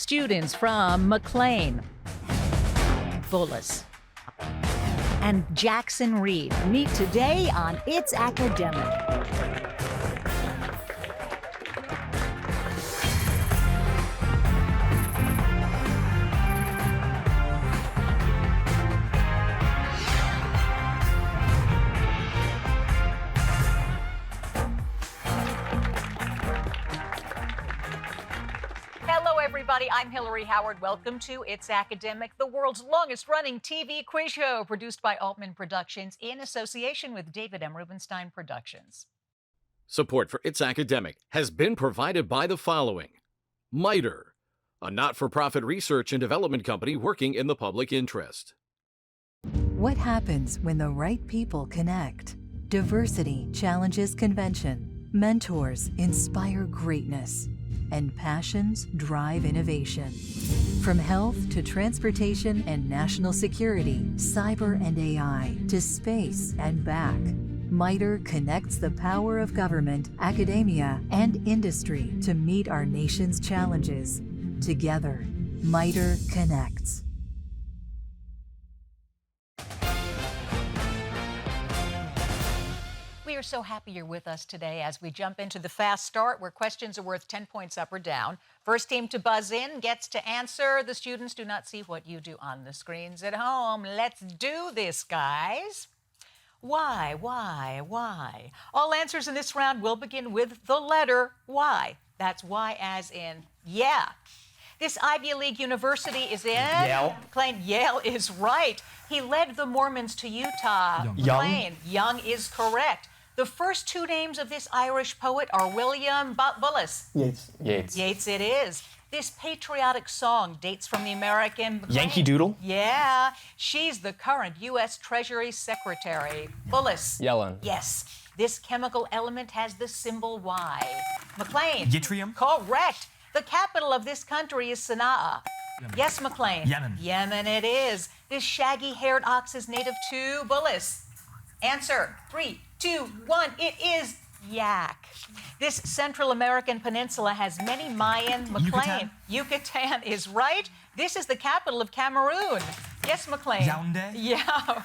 Students from McLean, Bullis, and Jackson Reed meet today on It's Academic. Hello, everybody. I'm Hillary Howard. Welcome to It's Academic, the world's longest-running TV quiz show, produced by Altman Productions in association with David M. Rubenstein Productions. Support for It's Academic has been provided by the following. MITRE, a not-for-profit research and development company working in the public interest. What happens when the right people connect? Diversity challenges convention. Mentors inspire greatness. And passions drive innovation. From health to transportation and national security, cyber and AI, to space and back, MITRE connects the power of government, academia, and industry to meet our nation's challenges. Together, MITRE connects. We are so happy you're with us today as we jump into the fast start where questions are worth 10 points up or down. First team to buzz in gets to answer. The students do not see what you do on the screens at home. Let's do this, guys. Why? All answers in this round will begin with the letter Y. That's Y as in yeah. This Ivy League university is in? Yale. McLean. Yale is right. He led the Mormons to Utah. McLean. Young is correct. The first two names of this Irish poet are William Bullis. Yeats. Yeats it is. This patriotic song dates from the American... McLean. Yankee Doodle. Yeah. She's the current U.S. Treasury Secretary. Bullis. Yellen. Yes. This chemical element has the symbol Y. McLean. Yttrium. Correct. The capital of this country is Sana'a. Yemen. Yes, McLean. Yemen. Yemen it is. This shaggy-haired ox is native to Bullis. Answer. 3, 2, 1. It is yak. This Central American peninsula has many Mayan. McLean. Yucatan is right. This is the capital of Cameroon. Yes, McLean. Yaoundé. Yeah,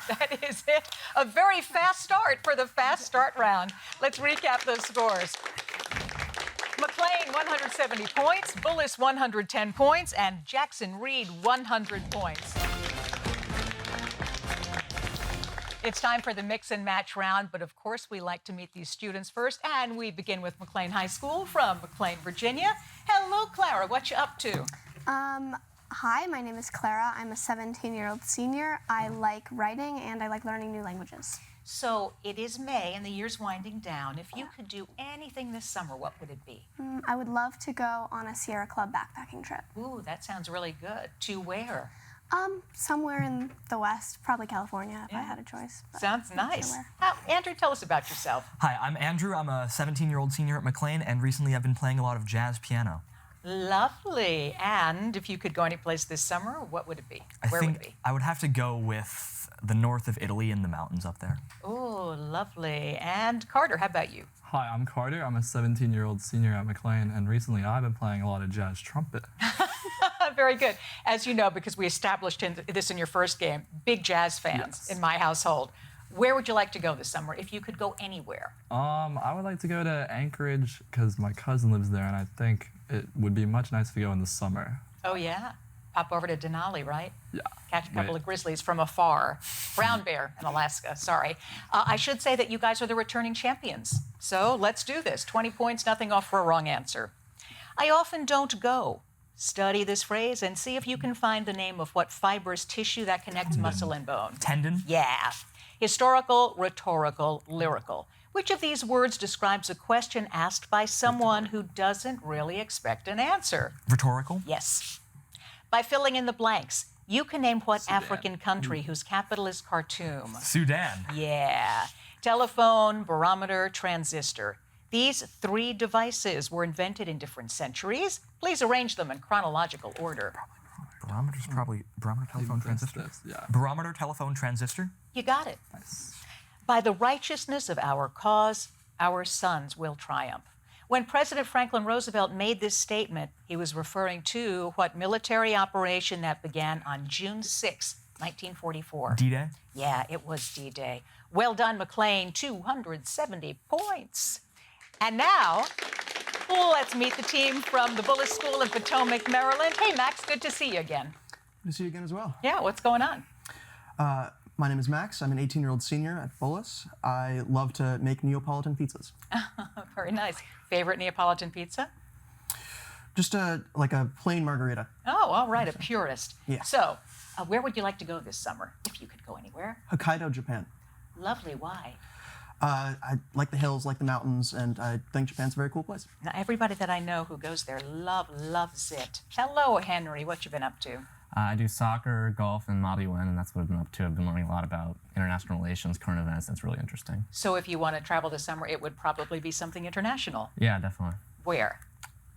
that is it. A very fast start for the fast start round. Let's recap those scores. McLean, 170 points, Bullis, 110 points, and Jackson Reed, 100 points. It's time for the mix and match round, but of course we like to meet these students first, and we begin with McLean High School from McLean, Virginia. Hello, Clara, what you up to? Hi, my name is Clara. I'm a 17-year-old senior. I like writing and I like learning new languages. So it is May and the year's winding down. If you could do anything this summer, what would it be? I would love to go on a Sierra Club backpacking trip. Ooh, that sounds really good. To where? Somewhere in the West, probably California if I had a choice. but Sounds not nice. sure Andrew, tell us about yourself. Hi, I'm Andrew. I'm a 17-year-old senior at McLean, and recently I've been playing a lot of jazz piano. Lovely. And if you could go any place this summer, what would it be? Where would it be? I would have to go with the north of Italy and the mountains up there. Oh, lovely. And Carter, how about you? Hi, I'm Carter. I'm a 17-year-old senior at McLean, and recently I've been playing a lot of jazz trumpet. Very good. As you know, because we established this in your first game, big jazz fans Yes. in my household. Where would you like to go this summer if you could go anywhere? I would like to go to Anchorage because my cousin lives there, and I think it would be much nicer to go in the summer. Oh, yeah. Pop over to Denali, right? Yeah. Catch a couple Right. of grizzlies from afar. Brown bear in Alaska, sorry. I should say that you guys are the returning champions. So let's do this. 20 points, nothing off for a wrong answer. I often don't go. Study this phrase and see if you can find the name of what fibrous tissue that connects muscle and bone. Tendon. Yeah. Historical, rhetorical, lyrical. Which of these words describes a question asked by someone who doesn't really expect an answer? Rhetorical. Yes. By filling in the blanks, you can name what African country whose capital is Khartoum. Sudan. Yeah. Telephone, barometer, transistor. These 3 devices were invented in different centuries. Please arrange them in chronological order. Barometer's probably barometer, telephone, transistor. Yeah. Barometer, telephone, transistor. You got it. Nice. By the righteousness of our cause, our sons will triumph. When President Franklin Roosevelt made this statement, he was referring to what military operation that began on June 6, 1944? D-Day? Yeah, it was D-Day. Well done, McLean, 270 points. And now, let's meet the team from the Bullis School in Potomac, Maryland. Hey, Max, good to see you again. Good to see you again as well. Yeah, what's going on? My name is Max. I'm an 18-year-old senior at Bullis. I love to make Neapolitan pizzas. Very nice. Favorite Neapolitan pizza? Just like a plain margarita. Oh, all right, a purist. Yeah. So, where would you like to go this summer, if you could go anywhere? Hokkaido, Japan. Lovely, why? I like the hills, like the mountains, and I think Japan's a very cool place. Now, everybody that I know who goes there loves it. Hello, Henry, what you been up to? I do soccer, golf, and Mabiwen, and that's what I've been up to. I've been learning a lot about international relations, current events. That's really interesting. So if you want to travel this summer, it would probably be something international. Yeah, definitely. Where?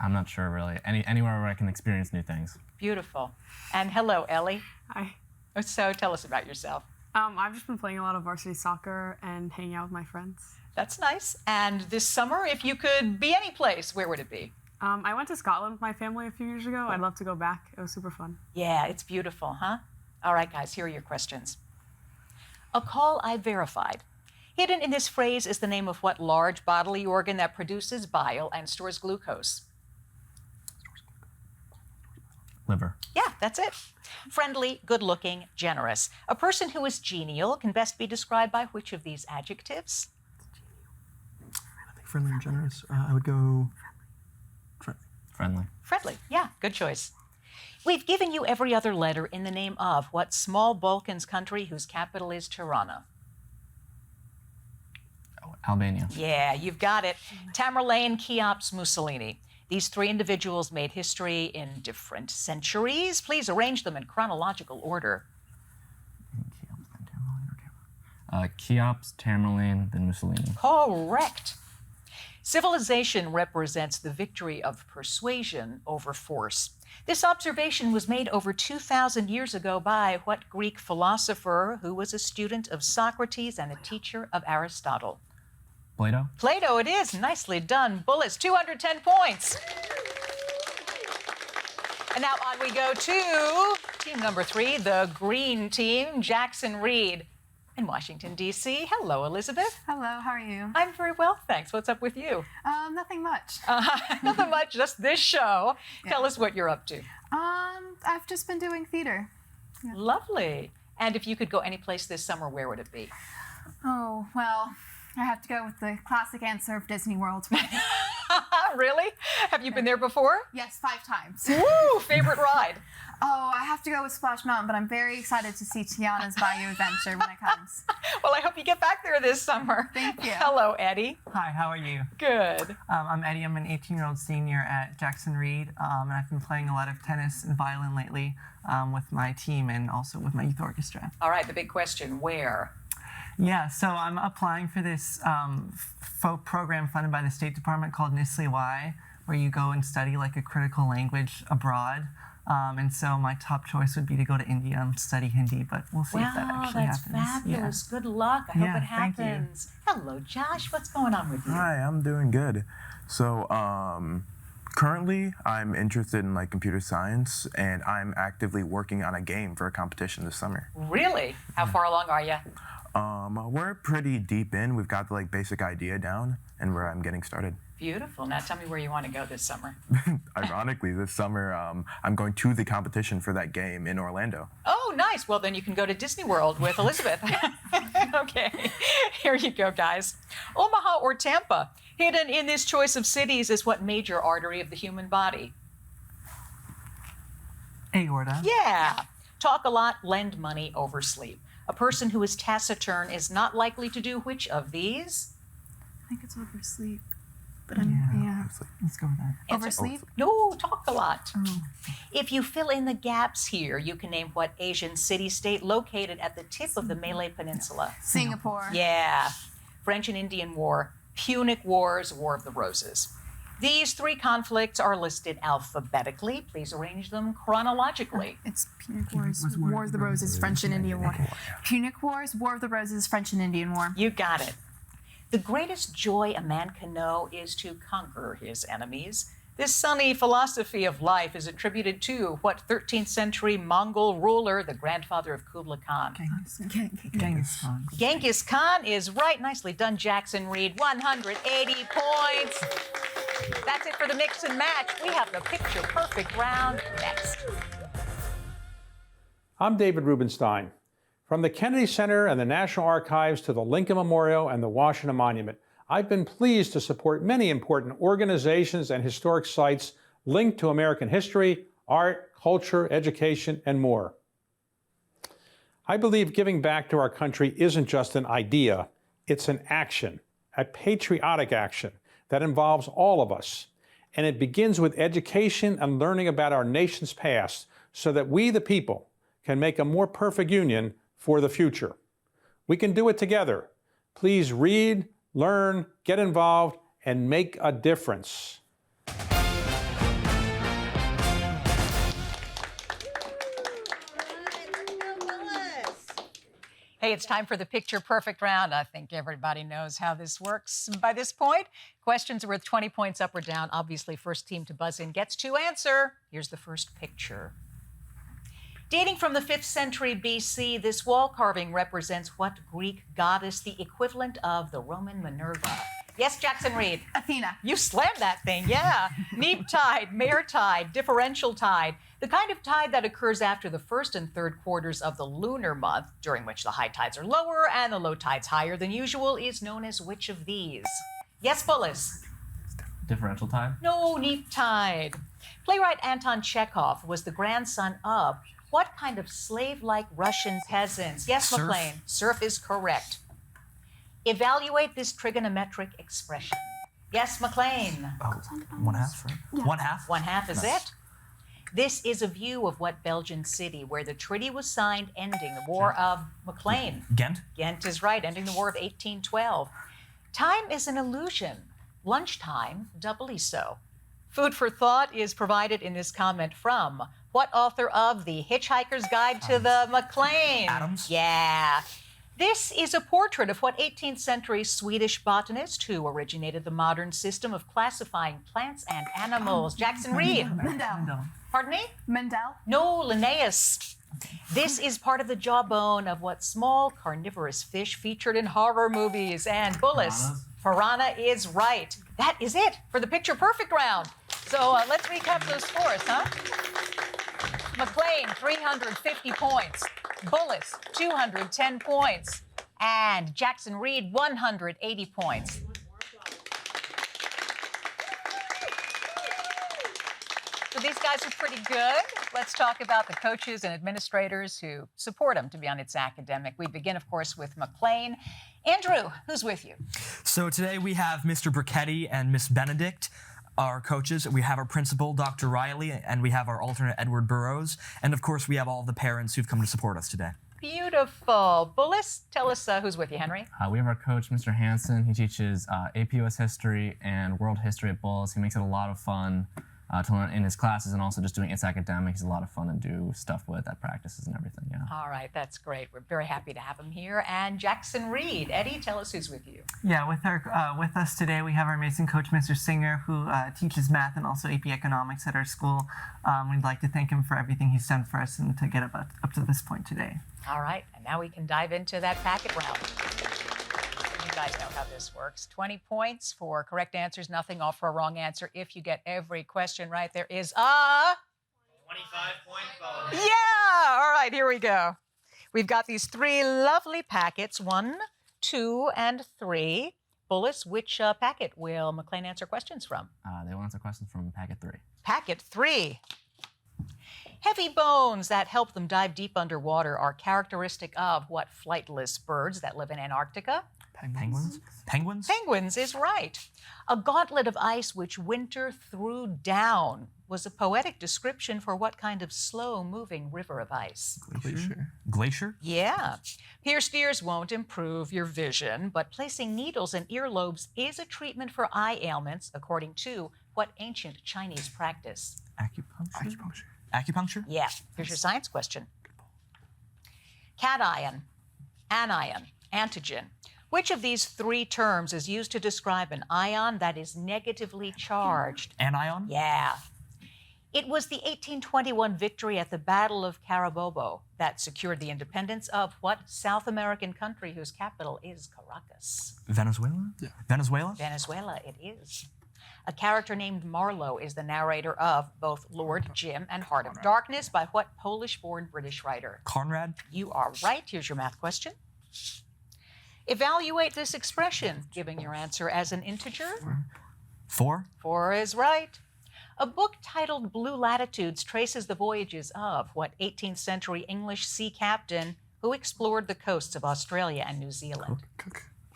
I'm not sure, really. Anywhere where I can experience new things. Beautiful. And hello, Ellie. Hi. So tell us about yourself. I've just been playing a lot of varsity soccer and hanging out with my friends. That's nice. And this summer, if you could be any place, where would it be? I went to Scotland with my family a few years ago. I'd love to go back. It was super fun. Yeah, it's beautiful, huh? All right, guys, here are your questions. A call I verified. Hidden in this phrase is the name of what large bodily organ that produces bile and stores glucose? Liver. Yeah, that's it. Friendly, good-looking, generous. A person who is genial can best be described by which of these adjectives? I think friendly and generous. I would go Friendly. Friendly, yeah, good choice. We've given you every other letter in the name of what small Balkans country whose capital is Tirana? Oh, Albania. Yeah, you've got it. Tamerlane, Cheops, Mussolini. These three individuals made history in different centuries. Please arrange them in chronological order. Cheops, Tamerlane, then Mussolini. Correct. Civilization represents the victory of persuasion over force. This observation was made over 2,000 years ago by what Greek philosopher who was a student of Socrates and a teacher of Aristotle? Plato. Plato it is. Nicely done. Bullis, 210 points. And now on we go to team number 3, the green team, Jackson Reed in Washington, D.C. Hello, Elizabeth. Hello, how are you? I'm very well, thanks. What's up with you? Nothing much. Nothing much, just this show. Yeah. Tell us what you're up to. I've just been doing theater. Yeah. Lovely. And if you could go any place this summer, where would it be? Oh, well, I have to go with the classic answer of Disney World. Really? Have you been there before? Yes, 5 times. Woo! Favorite ride? Oh, I have to go with Splash Mountain, but I'm very excited to see Tiana's Bayou Adventure when it comes. Well, I hope you get back there this summer. Thank you. Hello, Eddie. Hi, how are you? Good. I'm Eddie. I'm an 18-year-old senior at Jackson Reed, and I've been playing a lot of tennis and violin lately with my team and also with my youth orchestra. All right, the big question, where? Yeah, so I'm applying for this program funded by the State Department called Nisli Y, where you go and study like a critical language abroad. And so my top choice would be to go to India and study Hindi, but we'll see if that actually happens. Wow, that's fabulous. Yeah. Good luck. I hope it happens. Thank you. Hello, Josh. What's going on with you? Hi, I'm doing good. So currently I'm interested in like computer science, and I'm actively working on a game for a competition this summer. Really? How far along are you? We're pretty deep in. We've got the like basic idea down, and I'm getting started. Beautiful. Now tell me where you want to go this summer. Ironically, this summer I'm going to the competition for that game in Orlando. Oh, nice. Well, then you can go to Disney World with Elizabeth. Okay, here you go, guys. Omaha or Tampa? Hidden in this choice of cities is what major artery of the human body? Aorta. Yeah. Talk a lot, lend money, oversleep. A person who is taciturn is not likely to do which of these? I think it's oversleep. But yeah. Let's go with that. Oversleep? No, talk a lot. Oh. If you fill in the gaps here, you can name what Asian city-state located at the tip of the Malay Peninsula. Singapore. Yeah. French and Indian War, Punic Wars, War of the Roses. These 3 conflicts are listed alphabetically. Please arrange them chronologically. It's Punic Wars, War of the Roses, French and Indian War. Punic Wars, War of the Roses, French and Indian War. You got it. The greatest joy a man can know is to conquer his enemies. This sunny philosophy of life is attributed to what 13th century Mongol ruler, the grandfather of Kublai Khan? Genghis Khan. Genghis Khan is right. Nicely done, Jackson Reed. 180 points. That's it for the mix and match. We have the picture perfect round next. I'm David Rubenstein. From the Kennedy Center and the National Archives to the Lincoln Memorial and the Washington Monument, I've been pleased to support many important organizations and historic sites linked to American history, art, culture, education, and more. I believe giving back to our country isn't just an idea, it's an action, a patriotic action that involves all of us. And it begins with education and learning about our nation's past so that we, the people, can make a more perfect union for the future. We can do it together. Please read, learn, get involved, and make a difference. Hey, it's time for the picture perfect round. I think everybody knows how this works by this point. Questions are worth 20 points up or down. Obviously, first team to buzz in gets to answer. Here's the first picture. Dating from the 5th century BC, this wall carving represents what Greek goddess, the equivalent of the Roman Minerva? Yes, Jackson Reed. Athena. You slammed that thing, yeah. Neap tide, mare tide, differential tide, the kind of tide that occurs after the first and third quarters of the lunar month, during which the high tides are lower and the low tides higher than usual, is known as which of these? Yes, Bullis. Differential tide? No, neap tide. Playwright Anton Chekhov was the grandson of what kind of slave-like Russian peasants? Yes, Serf. McLean. Serf is correct. Evaluate this trigonometric expression. Yes, McLean. Oh, 1/2, right? Yeah. 1/2? 1/2 is Nice. it. This is a view of what Belgian city where the treaty was signed ending the War of McLean. Ghent? Ghent is right, ending the War of 1812. Time is an illusion. Lunchtime, doubly so. Food for thought is provided in this comment from what author of The Hitchhiker's Guide to the McLean? Adams? Yeah. This is a portrait of what 18th century Swedish botanist who originated the modern system of classifying plants and animals. Jackson Reed. Mendel. Pardon me? Mendel. No, Linnaeus. This is part of the jawbone of what small carnivorous fish featured in horror movies. And Bullis, piranha is right. That is it for the picture perfect round. So let's recap those scores, huh? McLean, 350 points. Bullis, 210 points. And Jackson Reed, 180 points. So these guys are pretty good. Let's talk about the coaches and administrators who support them to be on It's Academic. We begin, of course, with McLean. Andrew, who's with you? So today we have Mr. Burketti and Miss Benedict, our coaches. We have our principal, Dr. Riley, and we have our alternate, Edward Burrows. And of course, we have all the parents who've come to support us today. Beautiful. Bullis, tell us who's with you, Henry. We have our coach, Mr. Hansen. He teaches AP US history and world history at Bullis. He makes it a lot of fun to learn in his classes, and also just doing It's Academic is a lot of fun to do stuff with at practices and everything, yeah. All right, that's great. We're very happy to have him here. And Jackson Reed. Eddie, tell us who's with you. Yeah, with us today we have our amazing coach, Mr. Singer, who teaches math and also AP Economics at our school. We'd like to thank him for everything he's done for us and to get up to this point today. All right, and now we can dive into that packet round. You guys know how this works. 20 points for correct answers, nothing off for a wrong answer. If you get every question right, there is a 25-point bonus. Yeah! All right, here we go. We've got these three lovely packets, 1, 2, and 3. Bullis, which packet will McLean answer questions from? They will answer questions from packet 3. Packet 3. Heavy bones that help them dive deep underwater are characteristic of what flightless birds that live in Antarctica? Penguins? Penguins? Penguins is right. A gauntlet of ice which winter threw down was a poetic description for what kind of slow-moving river of ice? Glacier? Glacier? Yeah. Pierced ears won't improve your vision, but placing needles in earlobes is a treatment for eye ailments, according to what ancient Chinese practice? Acupuncture? Acupuncture? Yeah. Here's your science question. Cation, anion, antigen. Which of these three terms is used to describe an ion that is negatively charged? Anion? Yeah. It was the 1821 victory at the Battle of Carabobo that secured the independence of what South American country whose capital is Caracas? Venezuela? Yeah. Venezuela? Venezuela, it is. A character named Marlowe is the narrator of both Lord Jim and Heart of Darkness by what Polish-born British writer? Conrad? You are right. Here's your math question. Evaluate this expression, giving your answer as an integer. 4? 4 is right. A book titled Blue Latitudes traces the voyages of what 18th century English sea captain who explored the coasts of Australia and New Zealand?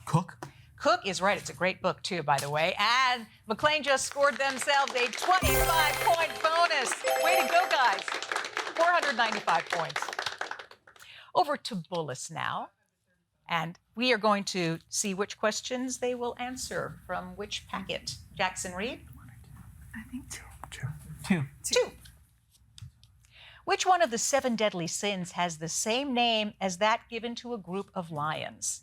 Cook? Cook is right. It's a great book, too, by the way. And McLean just scored themselves a 25-point bonus. Way to go, guys. 495 points. Over to Bullis now. And we are going to see which questions they will answer from which packet. Jackson Reed? I think 2. 2. Which one of the 7 deadly sins has the same name as that given to a group of lions?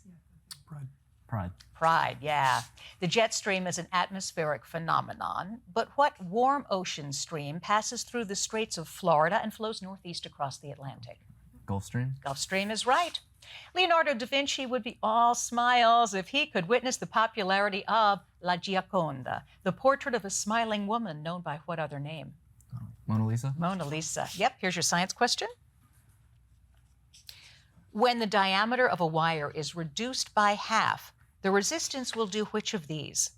Pride. Pride, yeah. The jet stream is an atmospheric phenomenon, but what warm ocean stream passes through the Straits of Florida and flows northeast across the Atlantic? Gulf Stream? Gulf Stream is right. Leonardo da Vinci would be all smiles if he could witness the popularity of La Gioconda, the portrait of a smiling woman known by what other name? Mona Lisa? Mona Lisa. Yep, here's your science question. When the diameter of a wire is reduced by half, the resistance will do which of these?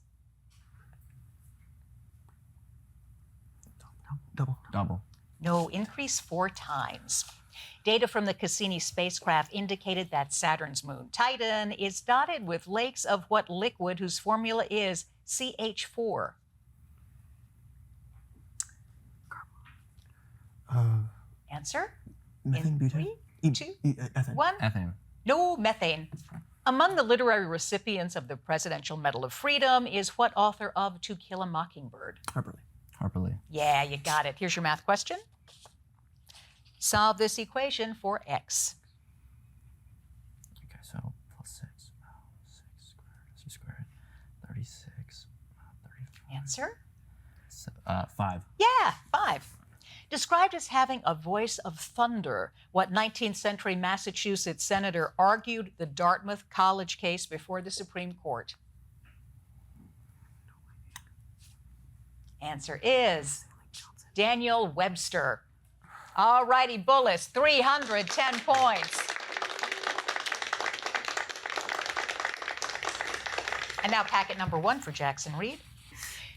Double. No, increase 4 times. Data from the Cassini spacecraft indicated that Saturn's moon, Titan, is dotted with lakes of what liquid whose formula is CH4? Answer? Methane, In butane. 3, 2, Ethane. 1. Ethane. No, methane. Among the literary recipients of the Presidential Medal of Freedom is what author of To Kill a Mockingbird? Harper Lee. Harper Lee. Yeah, you got it. Here's your math question. Solve this equation for x. Okay, so plus 6 squared, 36, 35. Answer? 5. Yeah, 5. Described as having a voice of thunder, what 19th century Massachusetts senator argued the Dartmouth College case before the Supreme Court? Answer is Daniel Webster. All righty, Bullis, 310 points. And now packet number 1 for Jackson Reed.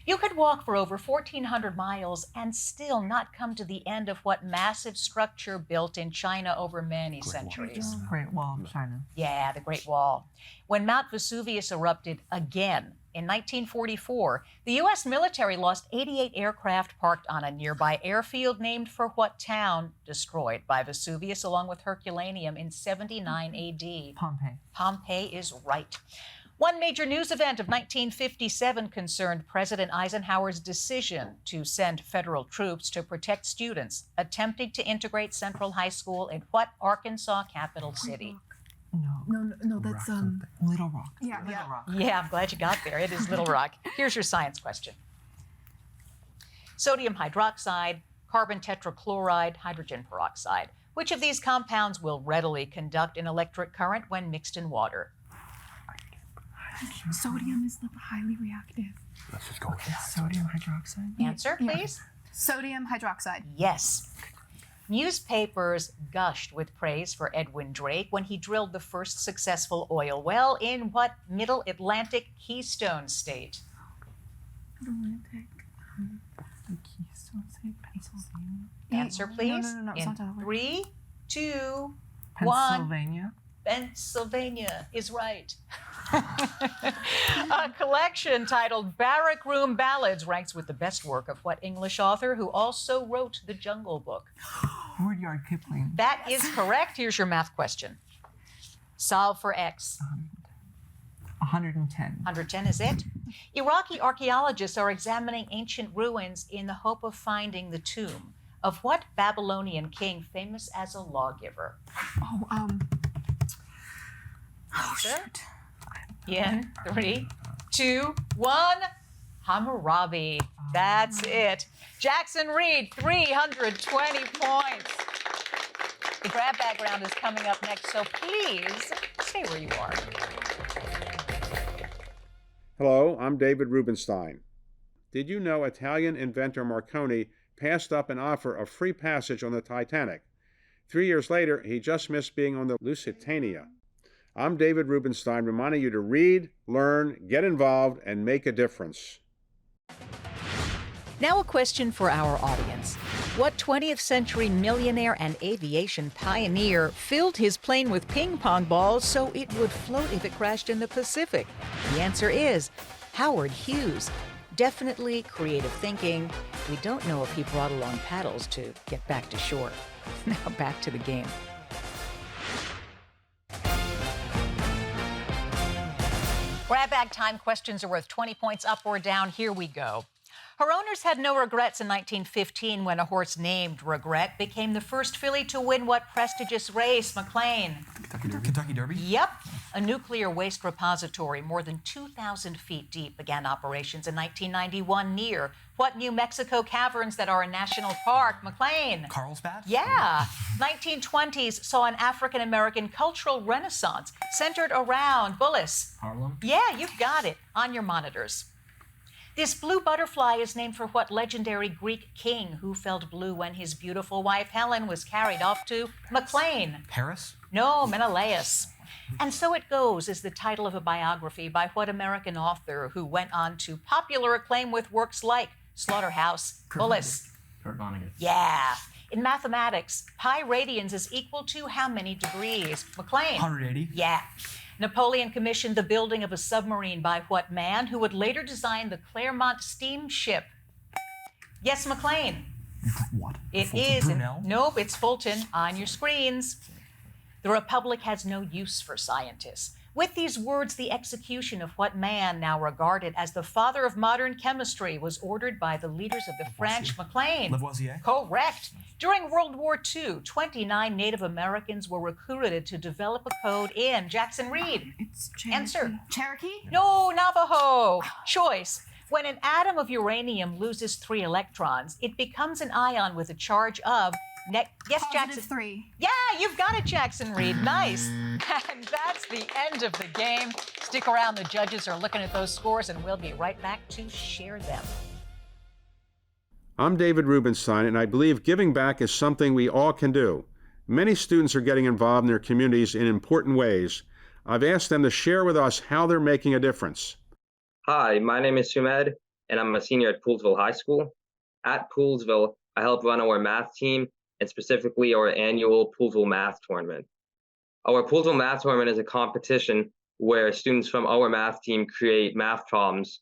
You could walk for over 1,400 miles and still not come to the end of what massive structure built in China over many centuries? Great Wall of China. Yeah, the Great Wall. When Mount Vesuvius erupted again in 1944, the U.S. military lost 88 aircraft parked on a nearby airfield named for what town destroyed by Vesuvius along with Herculaneum in 79 A.D.? Pompeii. Pompeii is right. One major news event of 1957 concerned President Eisenhower's decision to send federal troops to protect students attempting to integrate Central High School in what Arkansas capital city? No, that's Little Rock. Yeah. Little Rock. Yeah, I'm glad you got there. It is Little Rock. Here's your science question. Sodium hydroxide, carbon tetrachloride, hydrogen peroxide. Which of these compounds will readily conduct an electric current when mixed in water? Sodium is the highly reactive. Let's just go with that. Sodium hydroxide. Answer, please. Sodium hydroxide. Yes. Newspapers gushed with praise for Edwin Drake when he drilled the first successful oil well in what Middle Atlantic Keystone state? Atlantic. The Keystone State, Pennsylvania. Answer, please. No, it's In not Delaware. 3, 2, 1. Pennsylvania. Pennsylvania is right. A collection titled Barrack Room Ballads ranks with the best work of what English author who also wrote The Jungle Book? Rudyard Kipling. That is correct. Here's your math question. Solve for x. 110. 110 is it. Iraqi archaeologists are examining ancient ruins in the hope of finding the tomb of what Babylonian king famous as a lawgiver? Oh, Answer? I have In 3, 2, 1. Hammurabi. That's it. Jackson Reed, 320 points. The grab bag round is coming up next, so please stay where you are. Hello, I'm David Rubenstein. Did you know Italian inventor Marconi passed up an offer of free passage on the Titanic? 3 years later, he just missed being on the Lusitania. I'm David Rubenstein, reminding you to read, learn, get involved, and make a difference. Now a question for our audience. What 20th century millionaire and aviation pioneer filled his plane with ping pong balls so it would float if it crashed in the Pacific? The answer is Howard Hughes. Definitely creative thinking. We don't know if he brought along paddles to get back to shore. Now back to the game. Grab bag time. Questions are worth 20 points up or down. Here we go. Her owners had no regrets in 1915 when a horse named Regret became the first filly to win what prestigious race, McLean? Kentucky Derby? Yep. A nuclear waste repository more than 2,000 feet deep began operations in 1991 near what New Mexico caverns that are a national park, McLean? Carlsbad? Yeah. 1920s saw an African-American cultural renaissance centered around Bullis. Harlem? Yeah, you've got it on your monitors. This blue butterfly is named for what legendary Greek king who felt blue when his beautiful wife Helen was carried off to McLean? Paris? No, Menelaus. And So It Goes is the title of a biography by what American author who went on to popular acclaim with works like Slaughterhouse, Bullis? Kurt Vonnegut. Yeah. In mathematics, pi radians is equal to how many degrees? McLean? 180. Yeah. Napoleon commissioned the building of a submarine by what man who would later design the Claremont steamship? Yes, McLean. What? It Fulton is. Brunel? Nope, it's Fulton on your screens. The Republic has no use for scientists. With these words, the execution of what man, now regarded as the father of modern chemistry, was ordered by the leaders of the French. McLean? Lavoisier? Correct. During World War II, 29 Native Americans were recruited to develop a code in Jackson Reed. It's Answer. Cherokee? No, Navajo. Choice. When an atom of uranium loses 3 electrons, it becomes an ion with a charge of yes, Jackson. +3. Yeah, you've got it, Jackson Reed. Nice. And that's the end of the game. Stick around. The judges are looking at those scores, and we'll be right back to share them. I'm David Rubenstein, and I believe giving back is something we all can do. Many students are getting involved in their communities in important ways. I've asked them to share with us how they're making a difference. Hi, my name is Sumed, and I'm a senior at Poolesville High School. At Poolesville, I help run our math team, and specifically our annual Poolesville Math Tournament. Our Poolesville Math Tournament is a competition where students from our math team create math problems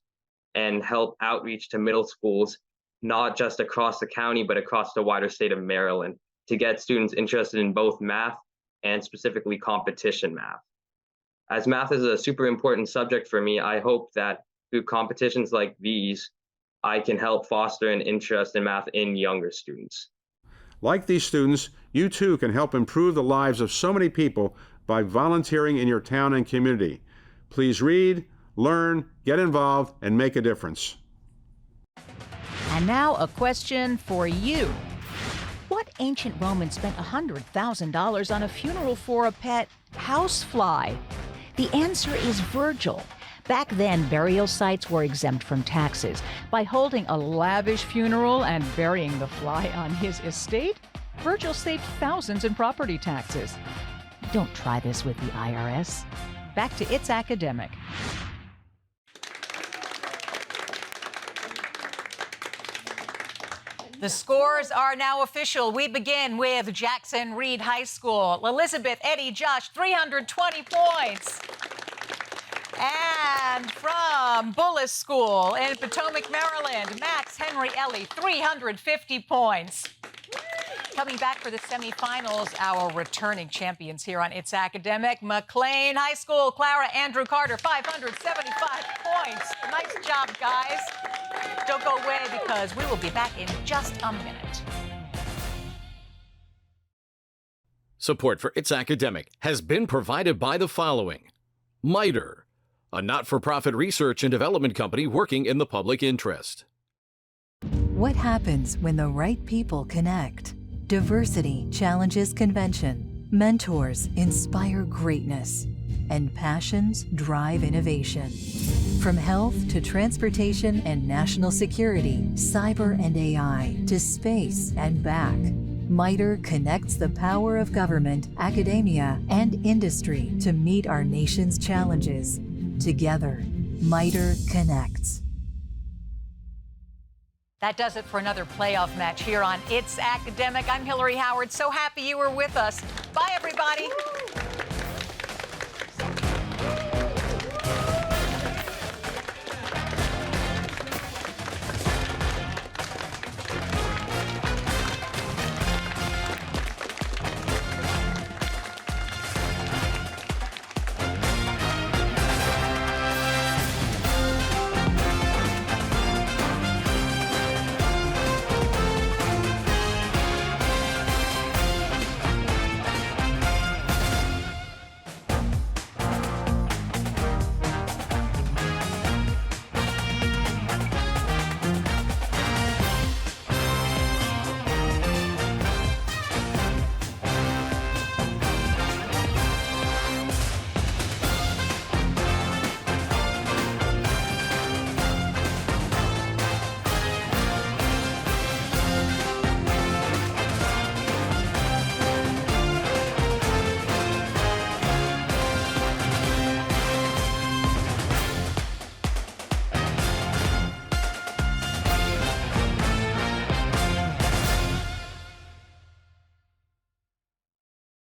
and help outreach to middle schools, not just across the county, but across the wider state of Maryland, to get students interested in both math and specifically competition math. As math is a super important subject for me, I hope that through competitions like these, I can help foster an interest in math in younger students. Like these students, you too can help improve the lives of so many people by volunteering in your town and community. Please read, learn, get involved, and make a difference. And now a question for you. What ancient Roman spent $100,000 on a funeral for a pet housefly? The answer is Virgil. Back then, burial sites were exempt from taxes. By holding a lavish funeral and burying the fly on his estate, Virgil saved thousands in property taxes. Don't try this with the IRS. Back to It's Academic. The scores are now official. We begin with Jackson Reed High School. Elizabeth, Eddie, Josh, 320 points. And from Bullis School in Potomac, Maryland, Max, Henry, Ellie, 350 points. Coming back for the semifinals, our returning champions here on It's Academic, McLean High School, Clara, Andrew Carter, 575 points. Nice job, guys. Don't go away because we will be back in just a minute. Support for It's Academic has been provided by the following. MITRE, a not-for-profit research and development company working in the public interest. What happens when the right people connect? Diversity challenges convention. Mentors inspire greatness. And passions drive innovation. From health to transportation and national security, cyber and AI, to space and back, MITRE connects the power of government, academia, and industry to meet our nation's challenges. Together, MITRE connects. That does it for another playoff match here on It's Academic. I'm Hillary Howard. So happy you were with us. Bye, everybody.